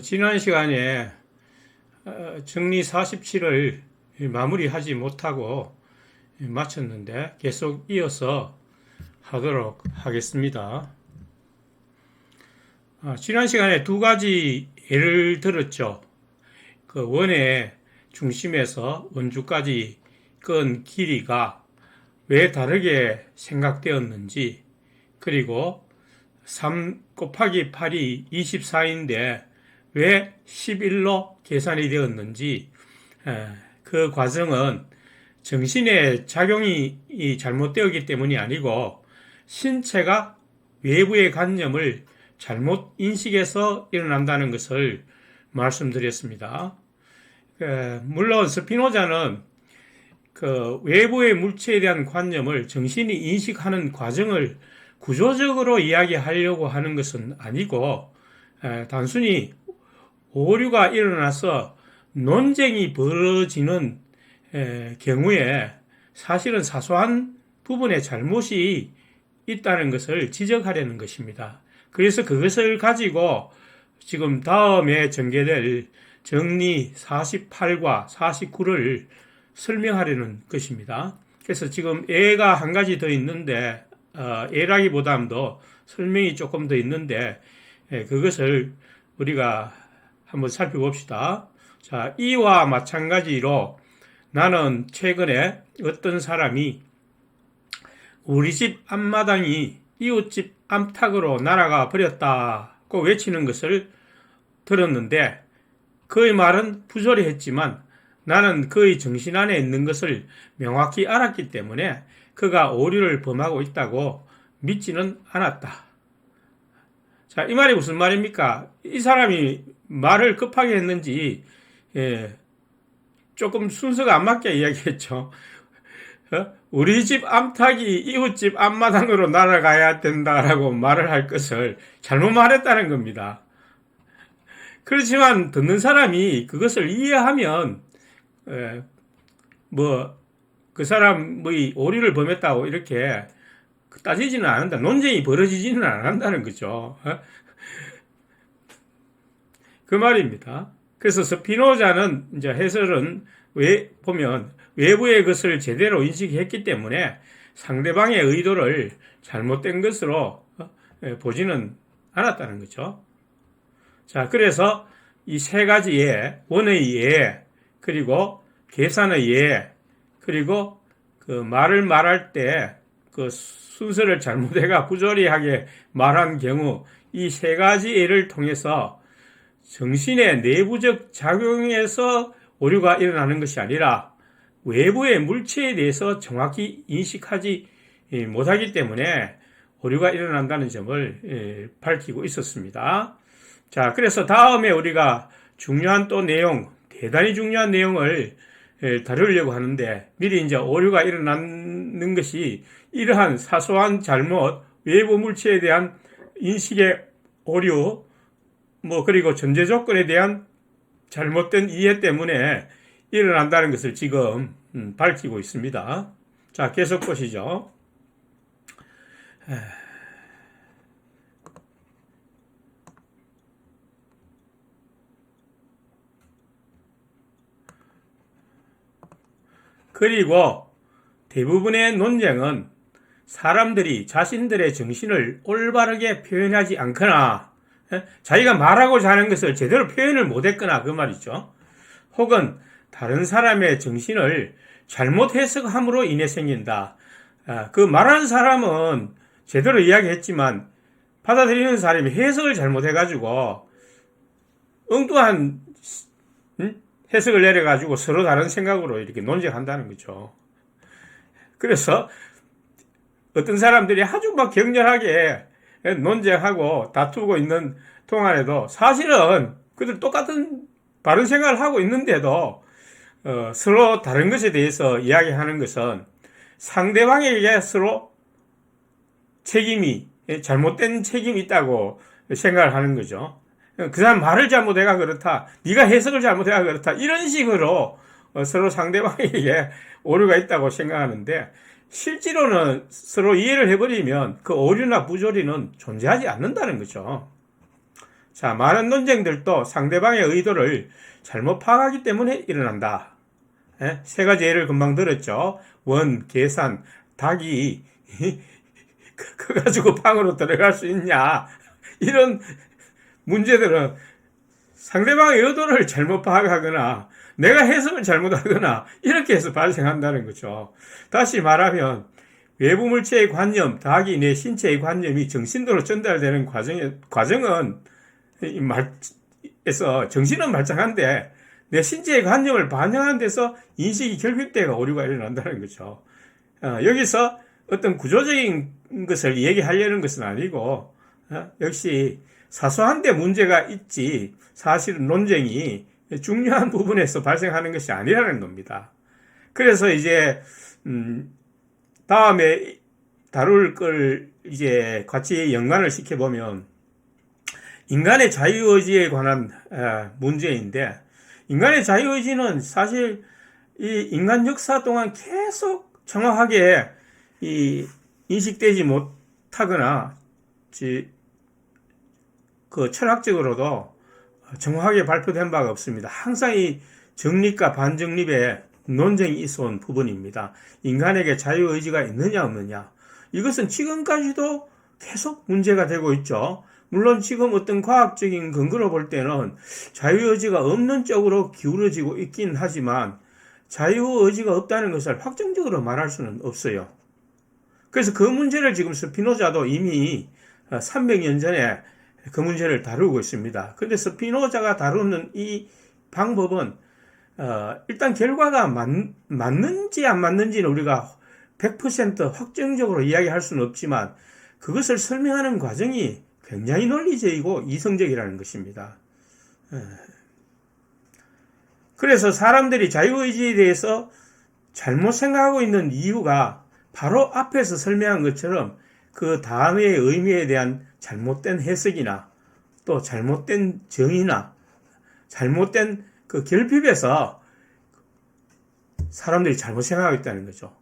지난 시간에 정리 47을 마무리하지 못하고 마쳤는데 계속 이어서 하도록 하겠습니다. 지난 시간에 두 가지 예를 들었죠. 그 원의 중심에서 원주까지 끈 길이가 왜 다르게 생각되었는지, 그리고 3 곱하기 8이 24인데 왜 11로 계산이 되었는지, 그 과정은 정신의 작용이 잘못되었기 때문이 아니고 신체가 외부의 관념을 잘못 인식해서 일어난다는 것을 말씀드렸습니다. 물론 스피노자는 그 외부의 물체에 대한 관념을 정신이 인식하는 과정을 구조적으로 이야기하려고 하는 것은 아니고, 단순히 오류가 일어나서 논쟁이 벌어지는 경우에 사실은 사소한 부분의 잘못이 있다는 것을 지적하려는 것입니다. 그래서 그것을 가지고 지금 다음에 전개될 정리 48과 49를 설명하려는 것입니다. 그래서 지금 예가 한 가지 더 있는데, 예라기보다도 설명이 조금 더 있는데, 그것을 우리가 한번 살펴봅시다. 자, 이와 마찬가지로 나는 최근에 어떤 사람이 우리 집 앞마당이 이웃집 암탉으로 날아가 버렸다고 외치는 것을 들었는데, 그의 말은 부조리했지만 나는 그의 정신 안에 있는 것을 명확히 알았기 때문에 그가 오류를 범하고 있다고 믿지는 않았다. 자, 이 말이 무슨 말입니까? 이 사람이 말을 급하게 했는지 조금 순서가 안 맞게 이야기했죠. 우리 집 암탉이 이웃집 앞마당으로 날아가야 된다라고 말을 할 것을 잘못 말했다는 겁니다. 그렇지만 듣는 사람이 그것을 이해하면 그 사람의 오류를 범했다고 이렇게 따지지는 않는다. 논쟁이 벌어지지는 않는다는 거죠. 그 말입니다. 그래서 스피노자는 이제 해설은 보면 외부의 것을 제대로 인식했기 때문에 상대방의 의도를 잘못된 것으로 보지는 않았다는 거죠. 자, 그래서 이 세 가지 예, 원의 예, 그리고 계산의 예, 그리고 그 말을 말할 때 그 순서를 잘못해가 부조리하게 말한 경우, 이 세 가지 예를 통해서 정신의 내부적 작용에서 오류가 일어나는 것이 아니라 외부의 물체에 대해서 정확히 인식하지 못하기 때문에 오류가 일어난다는 점을 밝히고 있었습니다. 자, 그래서 다음에 우리가 중요한 또 내용, 대단히 중요한 내용을 다루려고 하는데, 미리 이제 오류가 일어나는 것이 이러한 사소한 잘못, 외부 물체에 대한 인식의 오류, 그리고 전제 조건에 대한 잘못된 이해 때문에 일어난다는 것을 지금 밝히고 있습니다. 자, 계속 보시죠. 그리고 대부분의 논쟁은 사람들이 자신들의 정신을 올바르게 표현하지 않거나 자기가 말하고자 하는 것을 제대로 표현을 못했거나 그 말이죠. 혹은 다른 사람의 정신을 잘못 해석함으로 인해 생긴다. 그 말하는 사람은 제대로 이야기했지만 받아들이는 사람이 해석을 잘못해가지고 엉뚱한 해석을 내려가지고 서로 다른 생각으로 이렇게 논쟁한다는 거죠. 그래서 어떤 사람들이 아주 막 격렬하게 논쟁하고 다투고 있는 동안에도 사실은 그들 똑같은 바른 생각을 하고 있는데도 서로 다른 것에 대해서 이야기하는 것은 상대방에게 서로 잘못된 책임이 있다고 생각을 하는 거죠. 그 사람 말을 잘못해가 그렇다, 네가 해석을 잘못해가 그렇다, 이런 식으로 서로 상대방에게 오류가 있다고 생각하는데, 실제로는 서로 이해를 해버리면 그 오류나 부조리는 존재하지 않는다는 거죠. 자, 많은 논쟁들도 상대방의 의도를 잘못 파악하기 때문에 일어난다. 세 가지 예를 금방 들었죠. 원, 계산, 닭이 그거 가지고 방으로 들어갈 수 있냐. 이런 문제들은 상대방의 의도를 잘못 파악하거나 내가 해석을 잘못하거나 이렇게 해서 발생한다는 거죠. 다시 말하면 외부 물체의 관념, 닭이 내 신체의 관념이 정신도로 전달되는 과정은 정신은 말짱한데 내 신체의 관념을 반영하는 데서 인식이 결핍되고 오류가 일어난다는 거죠. 여기서 어떤 구조적인 것을 얘기하려는 것은 아니고 역시 사소한데 문제가 있지 사실은 논쟁이 중요한 부분에서 발생하는 것이 아니라는 겁니다. 그래서 이제 다음에 다룰 걸 이제 같이 연관을 시켜보면 인간의 자유의지에 관한 문제인데 인간의 자유의지는 사실 이 인간 역사 동안 계속 정확하게 인식되지 못하거나 그 철학적으로도 정확하게 발표된 바가 없습니다. 항상 이 정립과 반정립의 논쟁이 있어온 부분입니다. 인간에게 자유의지가 있느냐 없느냐 이것은 지금까지도 계속 문제가 되고 있죠. 물론 지금 어떤 과학적인 근거로 볼 때는 자유의지가 없는 쪽으로 기울어지고 있긴 하지만 자유의지가 없다는 것을 확정적으로 말할 수는 없어요. 그래서 그 문제를 지금 스피노자도 이미 300년 전에 그 문제를 다루고 있습니다. 그런데 스피노자가 다루는 이 방법은 일단 결과가 맞는지 안 맞는지는 우리가 100% 확정적으로 이야기할 수는 없지만 그것을 설명하는 과정이 굉장히 논리적이고 이성적이라는 것입니다. 그래서 사람들이 자유의지에 대해서 잘못 생각하고 있는 이유가 바로 앞에서 설명한 것처럼 그 단어의 의미에 대한 잘못된 해석이나 또 잘못된 정의나 잘못된 그 결핍에서 사람들이 잘못 생각하고 있다는 거죠.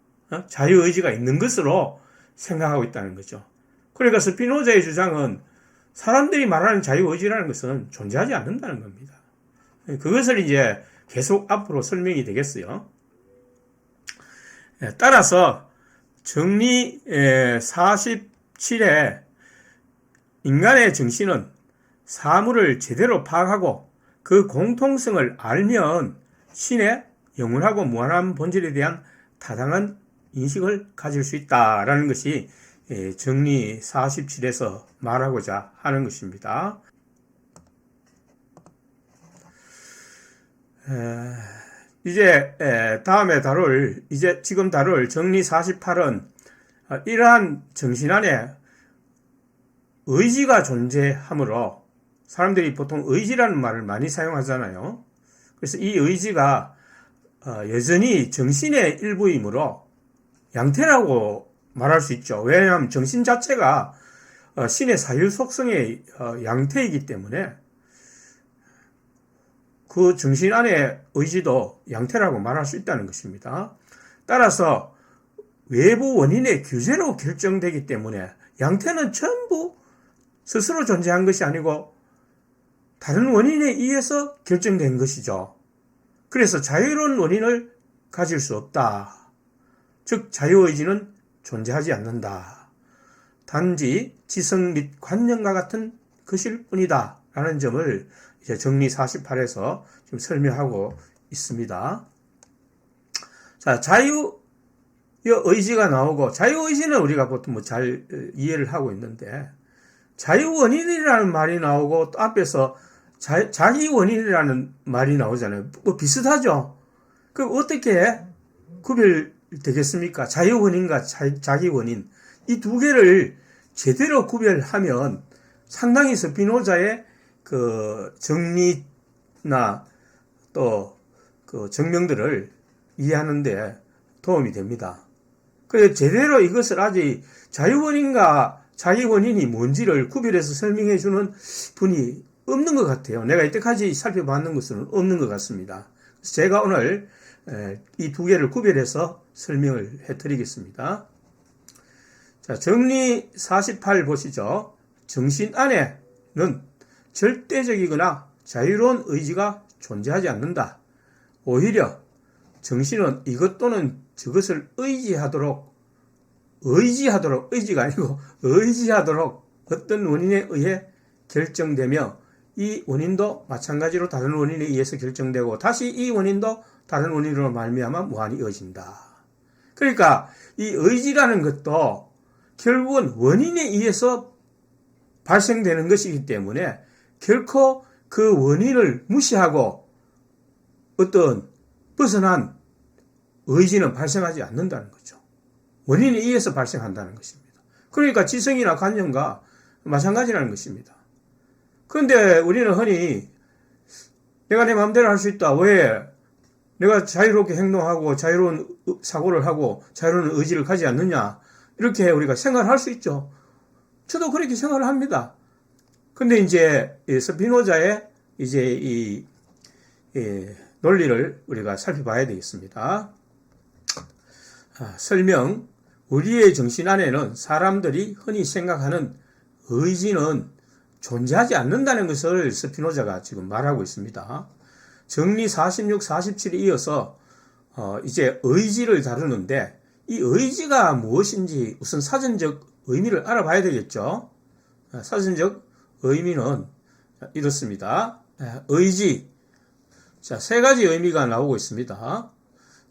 자유의지가 있는 것으로 생각하고 있다는 거죠. 그러니까 스피노자의 주장은 사람들이 말하는 자유의지라는 것은 존재하지 않는다는 겁니다. 그것을 이제 계속 앞으로 설명이 되겠어요. 따라서 정리 47에 인간의 정신은 사물을 제대로 파악하고 그 공통성을 알면 신의 영원하고 무한한 본질에 대한 타당한 인식을 가질 수 있다라는 것이 정리 47에서 말하고자 하는 것입니다. 이제 다음에 지금 다룰 정리 48은 이러한 정신 안에 의지가 존재하므로 사람들이 보통 의지라는 말을 많이 사용하잖아요. 그래서 이 의지가 여전히 정신의 일부이므로 양태라고 말할 수 있죠. 왜냐하면 정신 자체가 신의 사유 속성의 양태이기 때문에 그 정신 안의 의지도 양태라고 말할 수 있다는 것입니다. 따라서 외부 원인의 규제로 결정되기 때문에 양태는 전부 스스로 존재한 것이 아니고 다른 원인에 의해서 결정된 것이죠. 그래서 자유로운 원인을 가질 수 없다. 즉 자유의지는 존재하지 않는다. 단지 지성 및 관념과 같은 것일 뿐이다. 라는 점을 이제 정리 48에서 지금 설명하고 있습니다. 자, 자유의지가 나오고, 자유의지는 우리가 보통 잘 이해를 하고 있는데, 자유원인이라는 말이 나오고, 또 앞에서 자기원인이라는 말이 나오잖아요. 비슷하죠? 그럼 어떻게 구별되겠습니까? 자유원인과 자기원인. 이 두 개를 제대로 구별하면 상당히 스피노자의 그 정리나 또 그 증명들을 이해하는데 도움이 됩니다. 그래서 제대로 이것을 아직 자유원인과 자기원인이 뭔지를 구별해서 설명해 주는 분이 없는 것 같아요. 내가 이때까지 살펴봤는 것은 없는 것 같습니다. 그래서 제가 오늘 이 두 개를 구별해서 설명을 해드리겠습니다. 자, 정리 48 보시죠. 정신 안에는 절대적이거나 자유로운 의지가 존재하지 않는다. 오히려 정신은 이것 또는 저것을 의지가 아니고 의지하도록 어떤 원인에 의해 결정되며 이 원인도 마찬가지로 다른 원인에 의해서 결정되고 다시 이 원인도 다른 원인으로 말미암아 무한히 이어진다. 그러니까 이 의지라는 것도 결국은 원인에 의해서 발생되는 것이기 때문에 결코 그 원인을 무시하고 어떤 벗어난 의지는 발생하지 않는다는 거죠. 원인에 의해서 발생한다는 것입니다. 그러니까 지성이나 관념과 마찬가지라는 것입니다. 그런데 우리는 흔히 내가 내 마음대로 할 수 있다. 왜? 내가 자유롭게 행동하고 자유로운 사고를 하고 자유로운 의지를 가지 않느냐. 이렇게 우리가 생각을 할 수 있죠. 저도 그렇게 생각을 합니다. 근데 이제 스피노자의 이제 이 논리를 우리가 살펴봐야 되겠습니다. 설명. 우리의 정신 안에는 사람들이 흔히 생각하는 의지는 존재하지 않는다는 것을 스피노자가 지금 말하고 있습니다. 정리 46, 47에 이어서 이제 의지를 다루는데 이 의지가 무엇인지 우선 사전적 의미를 알아봐야 되겠죠. 사전적 의미는 이렇습니다. 의지. 자, 세 가지 의미가 나오고 있습니다.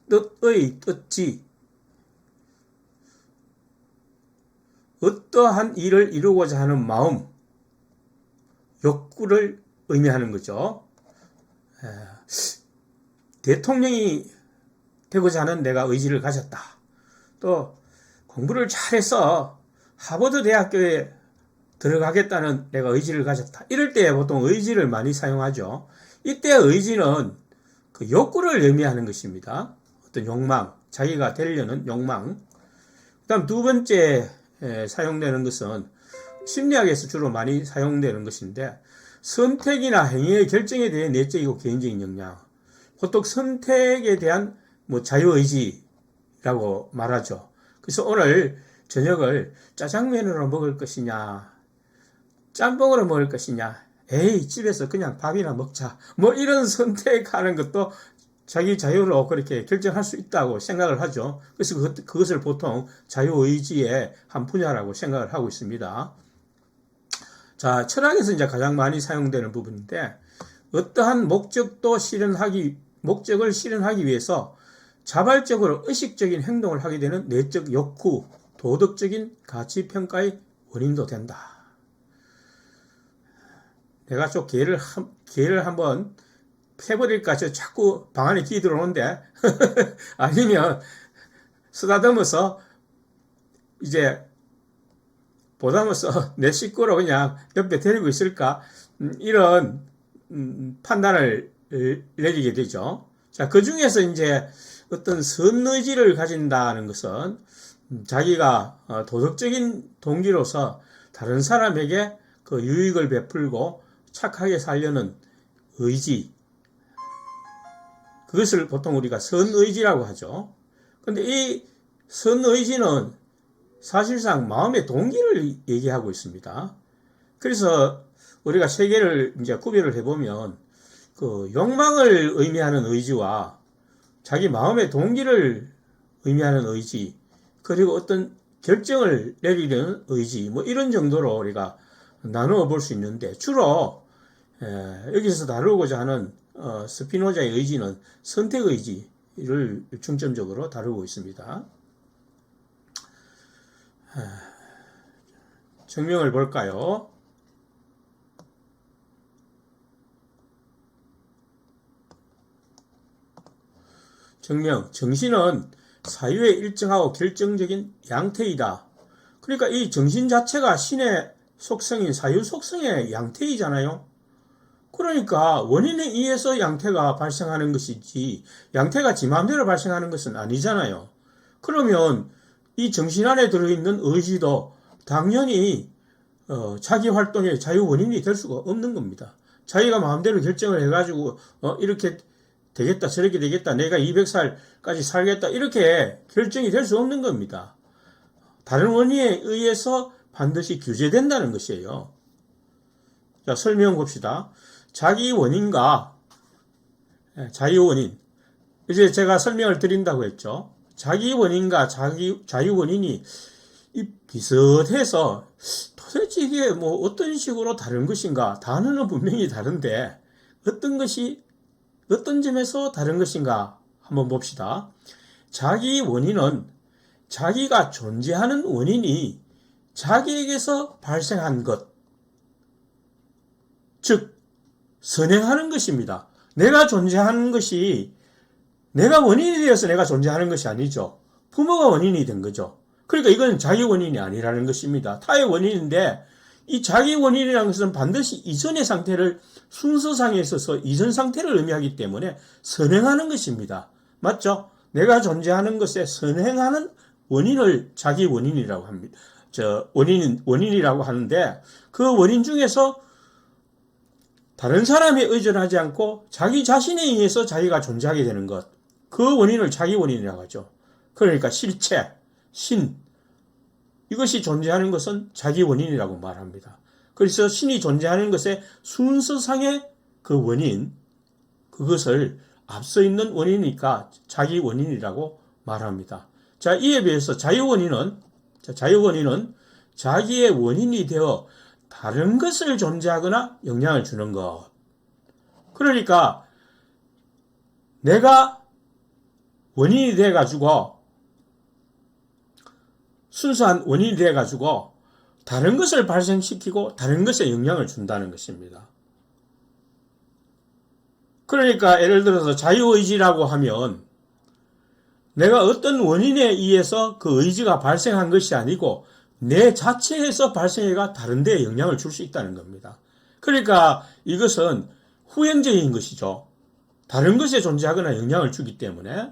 뜻의, 뜻지. 어떠한 일을 이루고자 하는 마음, 욕구를 의미하는 거죠. 대통령이 되고자 하는 내가 의지를 가졌다. 또 공부를 잘해서 하버드 대학교에 들어가겠다는 내가 의지를 가졌다. 이럴 때 보통 의지를 많이 사용하죠. 이때 의지는 그 욕구를 의미하는 것입니다. 어떤 욕망, 자기가 되려는 욕망. 그 다음 두 번째 사용되는 것은 심리학에서 주로 많이 사용되는 것인데 선택이나 행위의 결정에 대해 내적이고 개인적인 역량. 보통 선택에 대한 자유의지라고 말하죠. 그래서 오늘 저녁을 짜장면으로 먹을 것이냐, 짬뽕으로 먹을 것이냐, 에이 집에서 그냥 밥이나 먹자. 이런 선택하는 것도 자기 자유로 그렇게 결정할 수 있다고 생각을 하죠. 그래서 그것을 보통 자유의지의 한 분야라고 생각을 하고 있습니다. 자, 철학에서 이제 가장 많이 사용되는 부분인데, 어떠한 목적을 실현하기 위해서 자발적으로 의식적인 행동을 하게 되는 내적 욕구, 도덕적인 가치 평가의 원인도 된다. 내가 좀 개를 한번 패버릴까? 저 자꾸 방 안에 끼 들어오는데 아니면 쓰다듬어서 이제 보다면서 내 식구로 그냥 옆에 데리고 있을까? 이런 판단을 내리게 되죠. 자, 그 중에서 이제 어떤 선의지를 가진다는 것은 자기가 도덕적인 동기로서 다른 사람에게 그 유익을 베풀고 착하게 살려는 의지. 그것을 보통 우리가 선의지라고 하죠. 근데 이 선의지는 사실상 마음의 동기를 얘기하고 있습니다. 그래서 우리가 세 개를 이제 구별을 해보면 그 욕망을 의미하는 의지와 자기 마음의 동기를 의미하는 의지, 그리고 어떤 결정을 내리려는 의지, 이런 정도로 우리가 나누어 볼 수 있는데 주로 여기서 다루고자 하는 스피노자의 의지는 선택 의지를 중점적으로 다루고 있습니다. 증명을 볼까요? 증명. 정신은 사유의 일정하고 결정적인 양태이다. 그러니까 이 정신 자체가 신의 속성인 사유 속성의 양태이잖아요. 그러니까 원인에 의해서 양태가 발생하는 것이지 양태가 지 마음대로 발생하는 것은 아니잖아요. 그러면 이 정신 안에 들어있는 의지도 당연히 자기 활동의 자유 원인이 될 수가 없는 겁니다. 자기가 마음대로 결정을 해가지고 이렇게 되겠다 저렇게 되겠다 내가 200살까지 살겠다 이렇게 결정이 될 수 없는 겁니다. 다른 원인에 의해서 반드시 규제된다는 것이에요. 자, 설명 봅시다. 자기 원인과 자유 원인. 이제 제가 설명을 드린다고 했죠. 자기 원인과 자유 원인이 비슷해서 도대체 이게 뭐 어떤 식으로 다른 것인가? 단어는 분명히 다른데 어떤 점에서 다른 것인가? 한번 봅시다. 자기 원인은 자기가 존재하는 원인이 자기에게서 발생한 것, 즉 선행하는 것입니다. 내가 존재하는 것이 내가 원인이 되어서 내가 존재하는 것이 아니죠. 부모가 원인이 된 거죠. 그러니까 이건 자기 원인이 아니라는 것입니다. 타의 원인인데 이 자기 원인이라는 것은 반드시 이전의 상태를 순서상에 있어서 이전 상태를 의미하기 때문에 선행하는 것입니다. 맞죠? 내가 존재하는 것에 선행하는 원인을 자기 원인이라고 합니다. 원인이라고 하는데 그 원인 중에서 다른 사람에 의존하지 않고 자기 자신에 의해서 자기가 존재하게 되는 것. 그 원인을 자기 원인이라고 하죠. 그러니까 실체, 신. 이것이 존재하는 것은 자기 원인이라고 말합니다. 그래서 신이 존재하는 것의 순서상의 그 원인, 그것을 앞서 있는 원인이니까 자기 원인이라고 말합니다. 자, 이에 비해서 자유 원인은 자기의 원인이 되어 다른 것을 존재하거나 영향을 주는 것. 그러니까 내가 원인이 돼가지고 순수한 원인이 돼가지고 다른 것을 발생시키고 다른 것에 영향을 준다는 것입니다. 그러니까 예를 들어서 자유의지라고 하면 내가 어떤 원인에 의해서 그 의지가 발생한 것이 아니고 내 자체에서 발생해가 다른 데에 영향을 줄 수 있다는 겁니다. 그러니까 이것은 후행적인 것이죠. 다른 것에 존재하거나 영향을 주기 때문에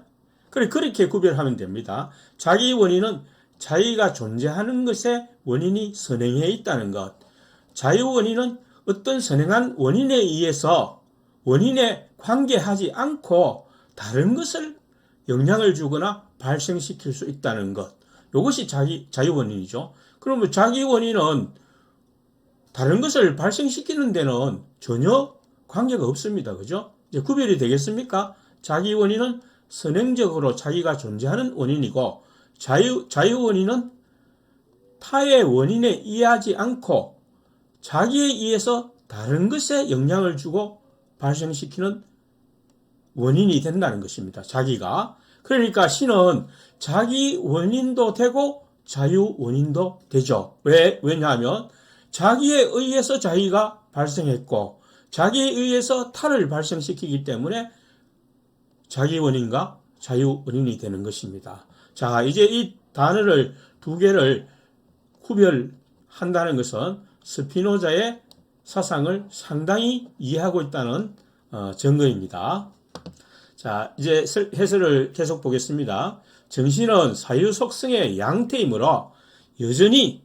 그렇게 구별하면 됩니다. 자기 원인은 자기가 존재하는 것에 원인이 선행해 있다는 것. 자유 원인은 어떤 선행한 원인에 의해서 원인에 관계하지 않고 다른 것을 영향을 주거나 발생시킬 수 있다는 것. 이것이 자유 원인이죠. 그러면 자기 원인은 다른 것을 발생시키는 데는 전혀 관계가 없습니다. 그죠? 이제 구별이 되겠습니까? 자기 원인은 선행적으로 자기가 존재하는 원인이고 자유 원인은 타의 원인에 의하지 않고 자기에 의해서 다른 것에 영향을 주고 발생시키는 원인이 된다는 것입니다. 자기가. 그러니까 신은 자기 원인도 되고 자유 원인도 되죠. 왜냐하면 자기에 의해서 자기가 발생했고 자기에 의해서 타를 발생시키기 때문에 자기 원인과 자유 원인이 되는 것입니다. 자, 이제 이 단어를 두 개를 구별한다는 것은 스피노자의 사상을 상당히 이해하고 있다는 증거입니다. 자, 이제 해설을 계속 보겠습니다. 정신은 사유 속성의 양태이므로 여전히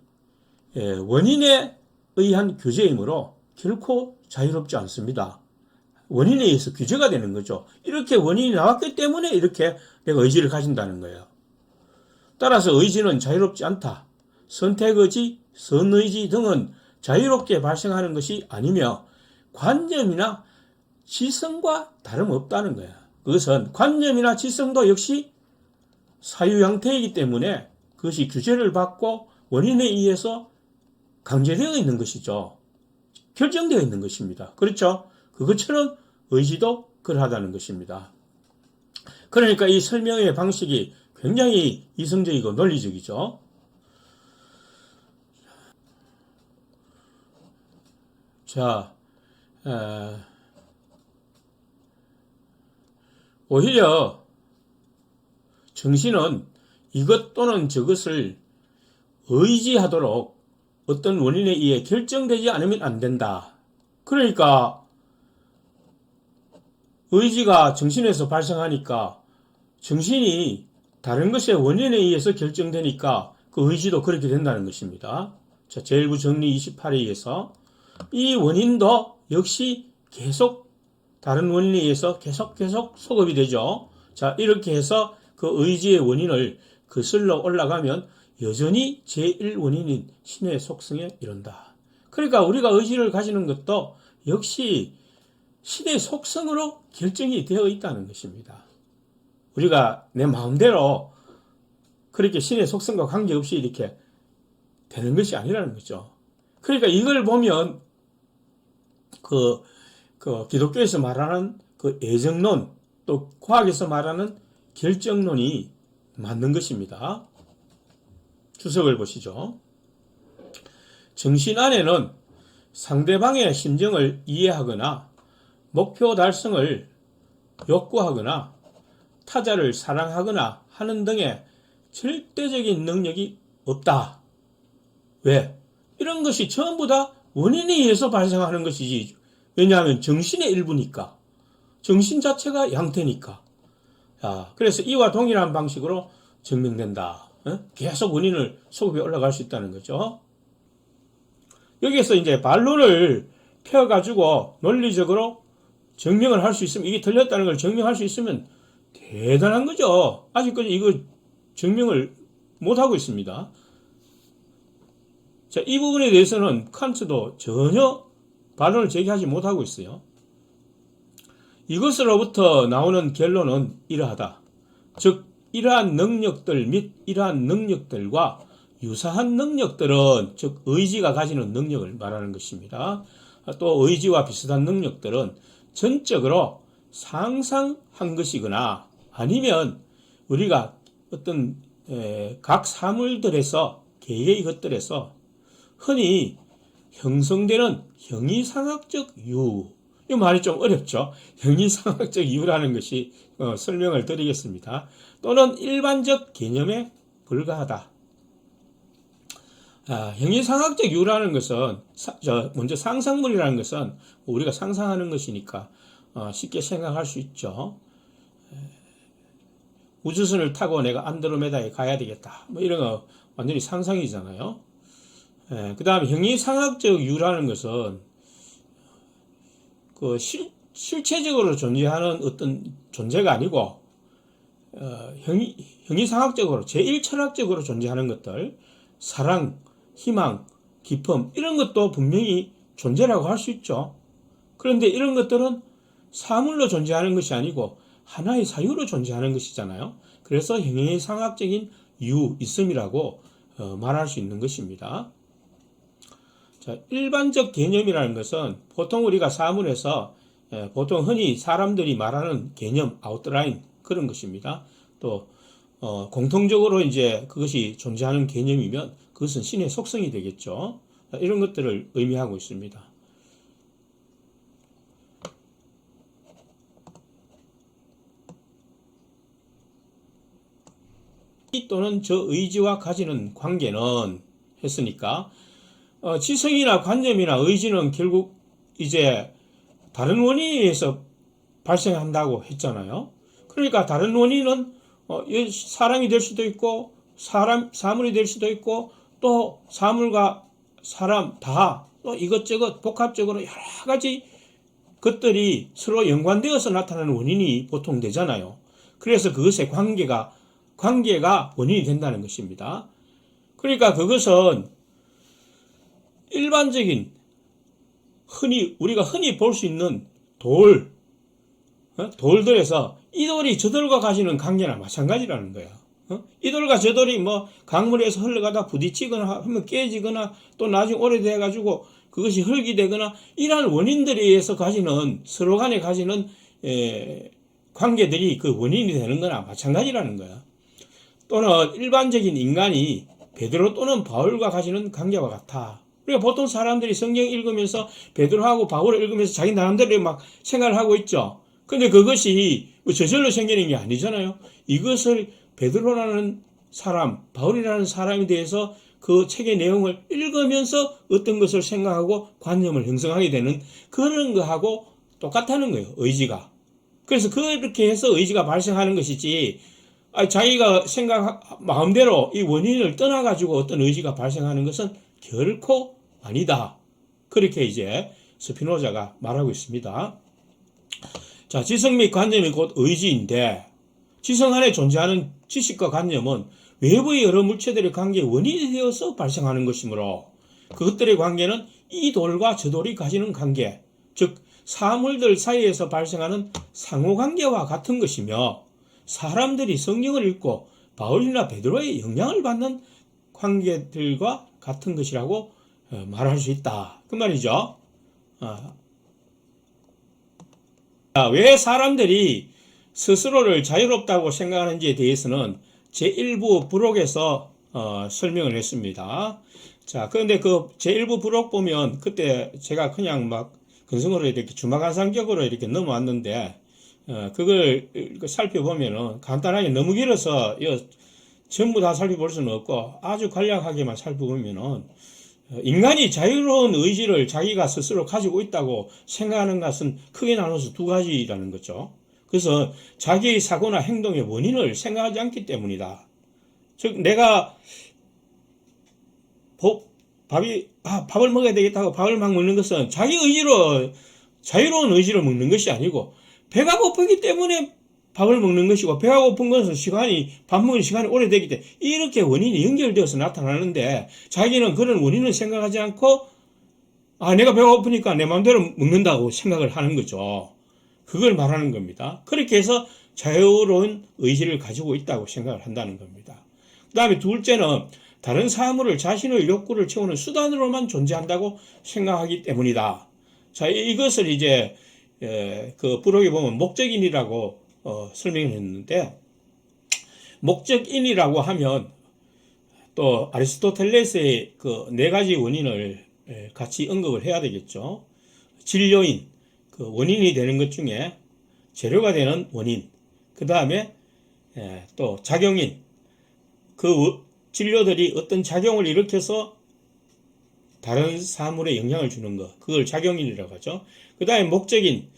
원인에 의한 규제이므로 결코 자유롭지 않습니다. 원인에 의해서 규제가 되는 거죠. 이렇게 원인이 나왔기 때문에 이렇게 내가 의지를 가진다는 거예요. 따라서 의지는 자유롭지 않다. 선택의지, 선의지 등은 자유롭게 발생하는 것이 아니며 관념이나 지성과 다름없다는 거야. 그것은 관념이나 지성도 역시 사유양태이기 때문에 그것이 규제를 받고 원인에 의해서 강제되어 있는 것이죠. 결정되어 있는 것입니다. 그렇죠? 그것처럼 의지도 그러하다는 것입니다. 그러니까 이 설명의 방식이 굉장히 이성적이고 논리적이죠. 자, 오히려 정신은 이것 또는 저것을 의지하도록 어떤 원인에 의해 결정되지 않으면 안 된다. 그러니까 의지가 정신에서 발생하니까 정신이 다른 것의 원인에 의해서 결정되니까 그 의지도 그렇게 된다는 것입니다. 자, 제1부 정리 28회에서 이 원인도 역시 계속 다른 원인에 의해서 계속 소급이 되죠. 자, 이렇게 해서 그 의지의 원인을 거슬러 올라가면 여전히 제1원인인 신의 속성에 이른다. 그러니까 우리가 의지를 가지는 것도 역시 신의 속성으로 결정이 되어 있다는 것입니다. 우리가 내 마음대로 그렇게 신의 속성과 관계없이 이렇게 되는 것이 아니라는 거죠. 그러니까 이걸 보면 그 기독교에서 말하는 그 애정론, 또 과학에서 말하는 결정론이 맞는 것입니다. 주석을 보시죠. 정신 안에는 상대방의 심정을 이해하거나 목표 달성을 욕구하거나 타자를 사랑하거나 하는 등의 절대적인 능력이 없다. 왜? 이런 것이 전부 다 원인에 의해서 발생하는 것이지. 왜냐하면 정신의 일부니까. 정신 자체가 양태니까. 그래서 이와 동일한 방식으로 증명된다. 계속 원인을 소급해 올라갈 수 있다는 거죠. 여기에서 이제 반론을 펴가지고 논리적으로 증명을 할 수 있으면, 이게 틀렸다는 걸 증명할 수 있으면 대단한 거죠. 아직까지 이거 증명을 못하고 있습니다. 자, 이 부분에 대해서는 칸트도 전혀 반론을 제기하지 못하고 있어요. 이것으로부터 나오는 결론은 이러하다. 즉, 이러한 능력들 및 이러한 능력들과 유사한 능력들은, 즉 의지가 가지는 능력을 말하는 것입니다. 또 의지와 비슷한 능력들은 전적으로 상상한 것이거나 아니면 우리가 어떤 각 사물들에서, 개개의 것들에서 흔히 형성되는 형이상학적 이유, 이 말이 좀 어렵죠. 형이상학적 이유라는 것이 설명을 드리겠습니다. 또는 일반적 개념에 불과하다. 형이상학적 이유라는 것은 먼저 상상물이라는 것은 우리가 상상하는 것이니까 쉽게 생각할 수 있죠. 우주선을 타고 내가 안드로메다에 가야 되겠다. 뭐 이런 거 완전히 상상이잖아요. 그 다음에 형이상학적 이유라는 것은 그 실체적으로 존재하는 어떤 존재가 아니고 형이상학적으로 제1철학적으로 존재하는 것들, 사랑, 희망, 기쁨 이런 것도 분명히 존재라고 할 수 있죠. 그런데 이런 것들은 사물로 존재하는 것이 아니고 하나의 사유로 존재하는 것이잖아요. 그래서 형이상학적인 이유, 있음이라고 말할 수 있는 것입니다. 자, 일반적 개념이라는 것은 보통 우리가 사물에서 보통 흔히 사람들이 말하는 개념, 아웃라인 그런 것입니다. 또 공통적으로 이제 그것이 존재하는 개념이면 그것은 신의 속성이 되겠죠. 이런 것들을 의미하고 있습니다. 또는 저 의지와 가지는 관계는 했으니까 지성이나 관념이나 의지는 결국 이제 다른 원인에 의해서 발생한다고 했잖아요. 그러니까 다른 원인은 사람이 될 수도 있고 사물이 될 수도 있고 또 사물과 사람 다 또 이것저것 복합적으로 여러 가지 것들이 서로 연관되어서 나타나는 원인이 보통 되잖아요. 그래서 그것의 관계가 원인이 된다는 것입니다. 그러니까 그것은 일반적인 우리가 흔히 볼 수 있는 돌들에서 이 돌이 저 돌과 가지는 관계나 마찬가지라는 거야. 이 돌과 저 돌이 뭐 강물에서 흘러가다 부딪히거나 하면 깨지거나 또 나중에 오래돼 가지고 그것이 흙이 되거나 이러한 원인들에 의해서 가지는 서로 간에 가지는 관계들이 그 원인이 되는 거나 마찬가지라는 거야. 또는 일반적인 인간이 베드로 또는 바울과 가지는 관계와 같아. 그러니까 보통 사람들이 성경 읽으면서 베드로하고 바울을 읽으면서 자기 나름대로 막 생각을 하고 있죠. 근데 그것이 저절로 생기는 게 아니잖아요. 이것을 베드로라는 사람, 바울이라는 사람에 대해서 그 책의 내용을 읽으면서 어떤 것을 생각하고 관념을 형성하게 되는 그런 거하고 똑같다는 거예요. 의지가. 그래서 그렇게 해서 의지가 발생하는 것이지 자기가 마음대로 이 원인을 떠나가지고 어떤 의지가 발생하는 것은 결코 아니다. 그렇게 이제 스피노자가 말하고 있습니다. 자, 지성 및 관념이 곧 의지인데 지성 안에 존재하는 지식과 관념은 외부의 여러 물체들의 관계에 원인이 되어서 발생하는 것이므로 그것들의 관계는 이 돌과 저 돌이 가지는 관계, 즉 사물들 사이에서 발생하는 상호관계와 같은 것이며 사람들이 성경을 읽고 바울이나 베드로의 영향을 받는 관계들과 같은 것이라고 말할 수 있다. 그 말이죠. 왜 사람들이 스스로를 자유롭다고 생각하는지에 대해서는 제1부 부록에서 설명을 했습니다. 자, 그런데 그 제1부 부록 보면 그때 제가 그냥 막 근성으로 이렇게 주마간상격으로 이렇게 넘어왔는데 그걸 살펴보면은 간단하게 너무 길어서 전부 다 살펴볼 수는 없고 아주 간략하게만 살펴보면은 인간이 자유로운 의지를 자기가 스스로 가지고 있다고 생각하는 것은 크게 나눠서 두 가지라는 거죠. 그래서 자기의 사고나 행동의 원인을 생각하지 않기 때문이다. 즉 내가 밥을 먹어야 되겠다고 밥을 막 먹는 것은 자기 의지로 자유로운 의지로 먹는 것이 아니고 배가 고프기 때문에 밥을 먹는 것이고 배가 고픈 것은 밥 먹는 시간이 오래되기 때문에 이렇게 원인이 연결되어서 나타나는데 자기는 그런 원인을 생각하지 않고 내가 배가 고프니까 내 마음대로 먹는다고 생각을 하는 거죠. 그걸 말하는 겁니다. 그렇게 해서 자유로운 의지를 가지고 있다고 생각을 한다는 겁니다. 그 다음에 둘째는 다른 사물을 자신의 욕구를 채우는 수단으로만 존재한다고 생각하기 때문이다. 자, 이것을 이제 그 부록에 보면 목적인이라고 설명을 했는데 목적인이라고 하면 또 아리스토텔레스의 그 네 가지 원인을 같이 언급을 해야 되겠죠. 진료인, 그 원인이 되는 것 중에 재료가 되는 원인, 그 다음에 또 작용인, 그 진료들이 어떤 작용을 일으켜서 다른 사물에 영향을 주는 것, 그걸 작용인이라고 하죠. 그 다음에 목적인,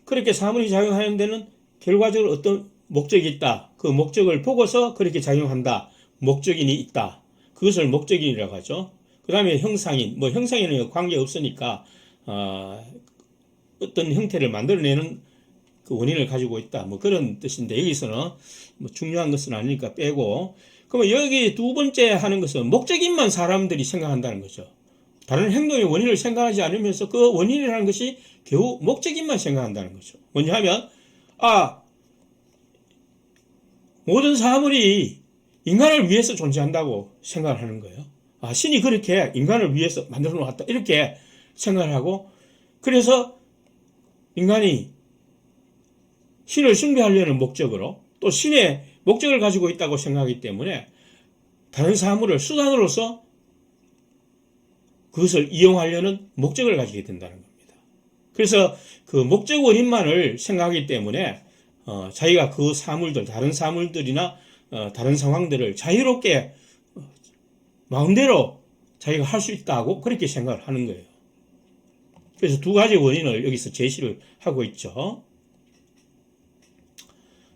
그렇게 사물이 작용하는 데는 결과적으로 어떤 목적이 있다. 그 목적을 보고서 그렇게 작용한다. 목적인이 있다. 그것을 목적인이라고 하죠. 그 다음에 형상인, 형상인은 관계 없으니까 어떤 형태를 만들어내는 그 원인을 가지고 있다. 그런 뜻인데 여기서는 중요한 것은 아니니까 빼고, 그러면 여기 두 번째 하는 것은 목적인만 사람들이 생각한다는 거죠. 다른 행동의 원인을 생각하지 않으면서 그 원인이라는 것이 겨우 목적인만 생각한다는 거죠. 뭐냐 하면 모든 사물이 인간을 위해서 존재한다고 생각을 하는 거예요. 신이 그렇게 인간을 위해서 만들어 놓았다 이렇게 생각을 하고, 그래서 인간이 신을 숭배하려는 목적으로 또 신의 목적을 가지고 있다고 생각하기 때문에 다른 사물을 수단으로서 그것을 이용하려는 목적을 가지게 된다는 겁니다. 그래서 그 목적 원인만을 생각하기 때문에 자기가 그 사물들, 다른 사물들이나 다른 상황들을 자유롭게 마음대로 자기가 할 수 있다고 그렇게 생각을 하는 거예요. 그래서 두 가지 원인을 여기서 제시를 하고 있죠.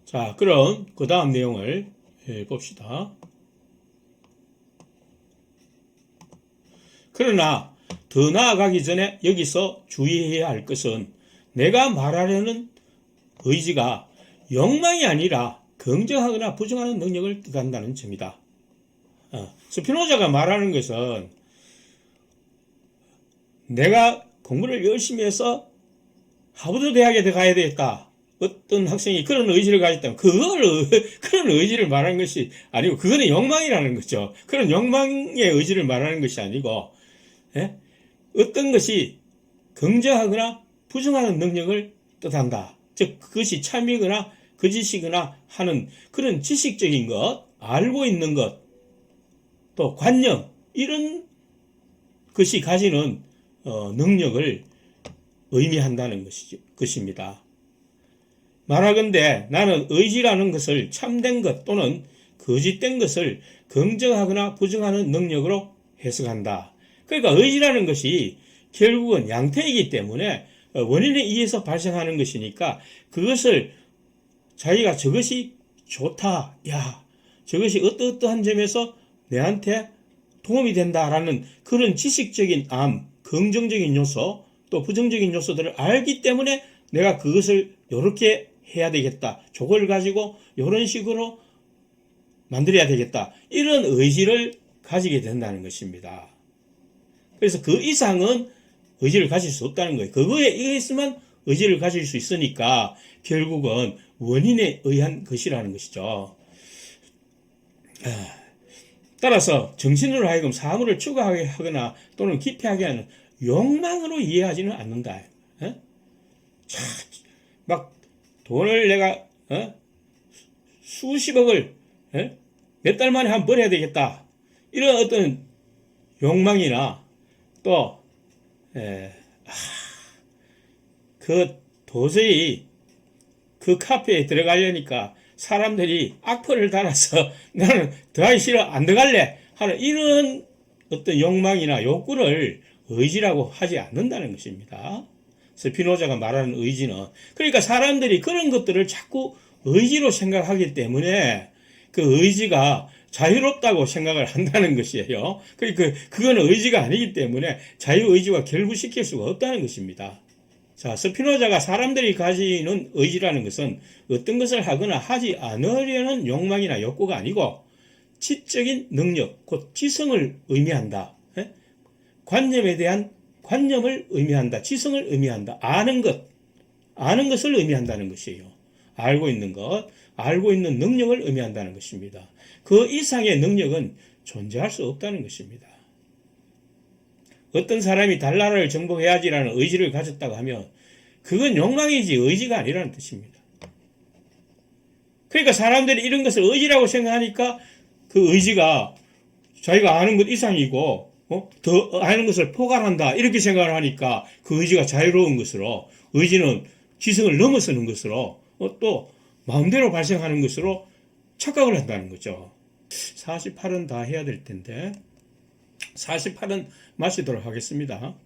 자, 그럼 그 다음 내용을 봅시다. 그러나 더 나아가기 전에 여기서 주의해야 할 것은 내가 말하려는 의지가 욕망이 아니라 긍정하거나 부정하는 능력을 뜻한다는 점이다. 스피노자가 말하는 것은 내가 공부를 열심히 해서 하버드 대학에 가야 되겠다. 어떤 학생이 그런 의지를 가졌다면 그런 의지를 말하는 것이 아니고 그거는 욕망이라는 거죠. 그런 욕망의 의지를 말하는 것이 아니고 어떤 것이 긍정하거나 부정하는 능력을 뜻한다. 즉 그것이 참이거나 거짓이거나 하는 그런 지식적인 것, 알고 있는 것, 또 관념 이런 것이 가지는 능력을 의미한다는 것입니다. 말하건대 나는 의지라는 것을 참된 것 또는 거짓된 것을 긍정하거나 부정하는 능력으로 해석한다. 그러니까 의지라는 것이 결국은 양태이기 때문에 원인에 의해서 발생하는 것이니까 그것을 자기가 저것이 좋다, 저것이 어떠한 점에서 내한테 도움이 된다라는 그런 지식적인 긍정적인 요소 또 부정적인 요소들을 알기 때문에 내가 그것을 이렇게 해야 되겠다. 저걸 가지고 이런 식으로 만들어야 되겠다. 이런 의지를 가지게 된다는 것입니다. 그래서 그 이상은 의지를 가질 수 없다는 거예요. 그거에 의해서만 의지를 가질 수 있으니까 결국은 원인에 의한 것이라는 것이죠. 따라서 정신으로 하여금 사물을 추구하게 하거나 또는 기피하게 하는 욕망으로 이해하지는 않는다. 막 돈을 내가 수십억을 몇 달 만에 한번 벌어야 되겠다. 이런 어떤 욕망이나 또 도저히 그 카페에 들어가려니까 사람들이 악플을 달아서 나는 들어가기 싫어 안 들어갈래 하는 이런 어떤 욕망이나 욕구를 의지라고 하지 않는다는 것입니다. 스피노자가 말하는 의지는 그러니까 사람들이 그런 것들을 자꾸 의지로 생각하기 때문에 그 의지가 자유롭다고 생각을 한다는 것이에요. 그러니까 그거는 의지가 아니기 때문에 자유의지와 결부시킬 수가 없다는 것입니다. 자, 스피노자가 사람들이 가지는 의지라는 것은 어떤 것을 하거나 하지 않으려는 욕망이나 욕구가 아니고 지적인 능력, 곧 지성을 의미한다. 관념에 대한 관념을 의미한다. 지성을 의미한다. 아는 것을 의미한다는 것이에요. 알고 있는 것, 알고 있는 능력을 의미한다는 것입니다. 그 이상의 능력은 존재할 수 없다는 것입니다. 어떤 사람이 달나라를 정복해야지라는 의지를 가졌다고 하면 그건 욕망이지 의지가 아니라는 뜻입니다. 그러니까 사람들이 이런 것을 의지라고 생각하니까 그 의지가 자기가 아는 것 이상이고 더 아는 것을 포괄한다 이렇게 생각을 하니까 그 의지가 자유로운 것으로 의지는 지성을 넘어서는 것으로 또 마음대로 발생하는 것으로 착각을 한다는 거죠. 48은 다 해야 될 텐데 48은 마치도록 하겠습니다.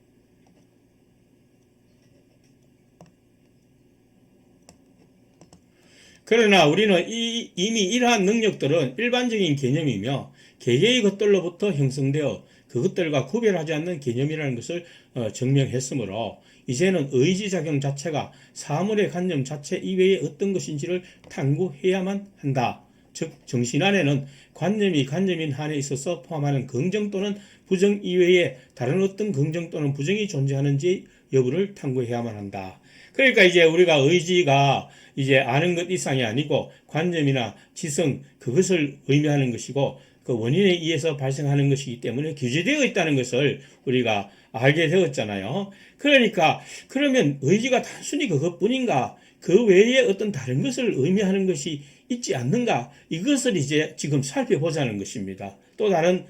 그러나 우리는 이미 이러한 능력들은 일반적인 개념이며 개개의 것들로부터 형성되어 그것들과 구별하지 않는 개념이라는 것을 증명했으므로 이제는 의지작용 자체가 사물의 관념 자체 이외의 어떤 것인지를 탐구해야만 한다. 즉 정신 안에는 관념이 관념인 한에 있어서 포함하는 긍정 또는 부정 이외에 다른 어떤 긍정 또는 부정이 존재하는지 여부를 탐구해야만 한다. 그러니까 이제 우리가 의지가 이제 아는 것 이상이 아니고 관념이나 지성 그것을 의미하는 것이고 그 원인에 의해서 발생하는 것이기 때문에 규제되어 있다는 것을 우리가 알게 되었잖아요. 그러니까 그러면 의지가 단순히 그것뿐인가? 그 외에 어떤 다른 것을 의미하는 것이 있지 않는가? 이것을 이제 지금 살펴보자는 것입니다. 또 다른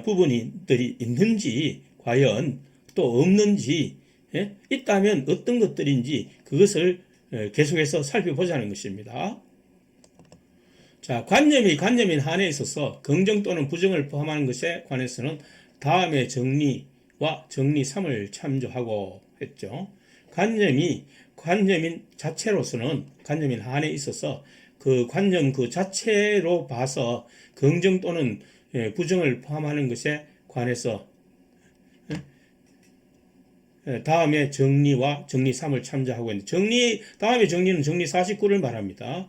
부분들이 있는지 과연 또 없는지 있다면 어떤 것들인지 그것을 계속해서 살펴보자는 것입니다. 자, 관념이 관념인 한에 있어서 긍정 또는 부정을 포함하는 것에 관해서는 다음의 정리와 정리 3을 참조하고 했죠. 관념이 관념인 자체로서는 관념인 한에 있어서 그 관념 그 자체로 봐서 긍정 또는 부정을 포함하는 것에 관해서 다음에 정리와 정리 3을 참조하고 있는데 다음에 정리는 정리 49를 말합니다.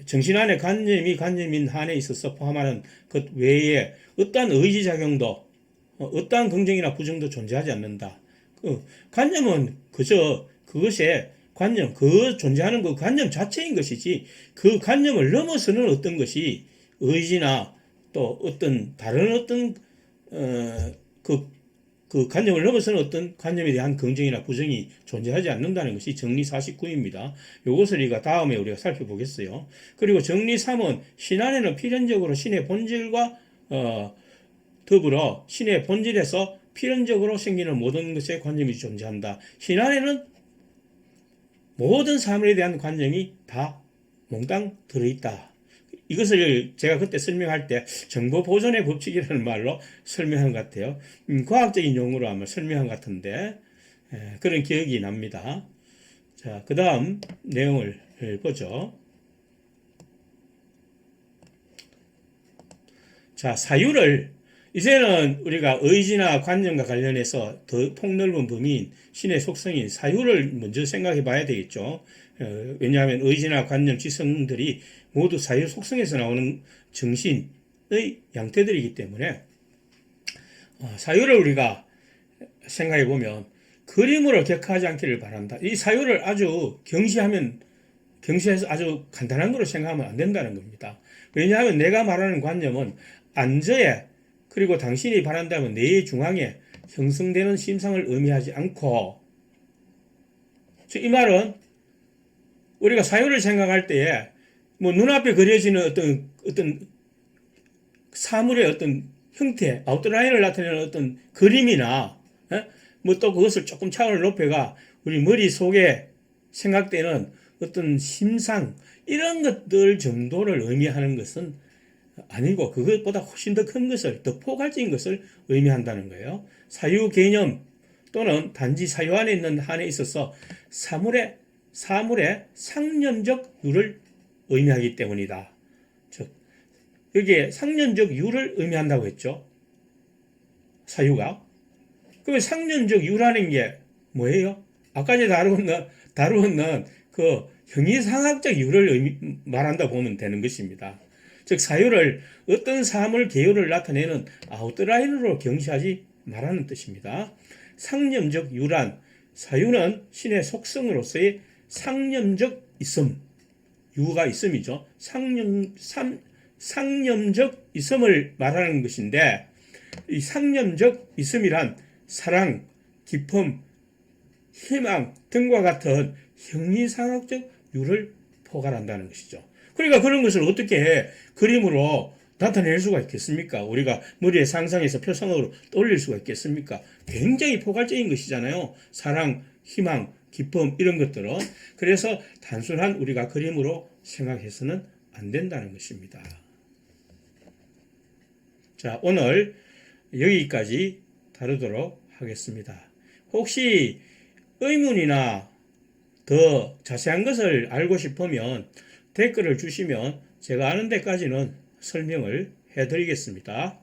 정신 안에 관념이 관념인 한에 있어서 포함하는 것 외에 어떠한 의지작용도 어떠한 긍정이나 부정도 존재하지 않는다. 그 관념은 그저 그것의 관념, 그 존재하는 그 관념 자체인 것이지 그 관념을 넘어서는 어떤 것이 의지나 또 어떤 다른 어떤 그 관념을 넘어서는 어떤 관념에 대한 긍정이나 부정이 존재하지 않는다는 것이 정리 49입니다. 이것을 우리가 다음에 우리가 살펴보겠어요. 그리고 정리 3은 신 안에는 필연적으로 신의 본질과 더불어 신의 본질에서 필연적으로 생기는 모든 것의 관념이 존재한다. 신 안에는 모든 사물에 대한 관념이 다 몽땅 들어있다. 이것을 제가 그때 설명할 때 정보 보존의 법칙이라는 말로 설명한 것 같아요. 과학적인 용어로 아마 설명한 것 같은데 그런 기억이 납니다. 자, 그 다음 내용을 보죠. 자, 사유를 이제는 우리가 의지나 관념과 관련해서 더 폭넓은 범위인 신의 속성인 사유를 먼저 생각해 봐야 되겠죠. 왜냐하면 의지나 관념, 지성들이 모두 사유 속성에서 나오는 정신, 양태들이기 때문에 사유를 우리가 생각해 보면 그림으로 격하지 않기를 바란다. 이 사유를 아주 경시해서 아주 간단한 거로 생각하면 안 된다는 겁니다. 왜냐하면 내가 말하는 관념은 안저에 그리고 당신이 바란다면 뇌의 중앙에 형성되는 심상을 의미하지 않고, 이 말은 우리가 사유를 생각할 때에 뭐 눈앞에 그려지는 어떤 사물의 어떤 형태, 아웃라인을 나타내는 어떤 그림이나 뭐 또 그것을 조금 차원을 높여가 우리 머릿속에 생각되는 어떤 심상 이런 것들 정도를 의미하는 것은 아니고 그것보다 훨씬 더 큰 것을, 더 포괄적인 것을 의미한다는 거예요. 사유 개념 또는 단지 사유 안에 있는 한에 있어서 사물의 상념적 유를 의미하기 때문이다. 즉 여기에 상념적 유를 의미한다고 했죠. 사유가. 그러면 상념적 유라는 게 뭐예요? 아까 전에 다루었는 그 형이상학적 유를 말한다 보면 되는 것입니다. 즉 사유를 어떤 사물 개요를 나타내는 아웃라인으로 경시하지 말하는 뜻입니다. 상념적 유란, 사유는 신의 속성으로서의 상념적 있음, 유가 있음이죠. 상념적 있음을 말하는 것인데, 이 상념적 있음이란 사랑, 기쁨, 희망 등과 같은 형이상학적 유를 포괄한다는 것이죠. 그러니까 그런 것을 어떻게 그림으로 나타낼 수가 있겠습니까? 우리가 머리에 상상해서 표상으로 떠올릴 수가 있겠습니까? 굉장히 포괄적인 것이잖아요. 사랑, 희망, 기쁨 이런 것들은. 그래서 단순한 우리가 그림으로 생각해서는 안 된다는 것입니다. 자, 오늘 여기까지 다루도록 하겠습니다. 혹시 의문이나 더 자세한 것을 알고 싶으면 댓글을 주시면 제가 아는 데까지는 설명을 해드리겠습니다.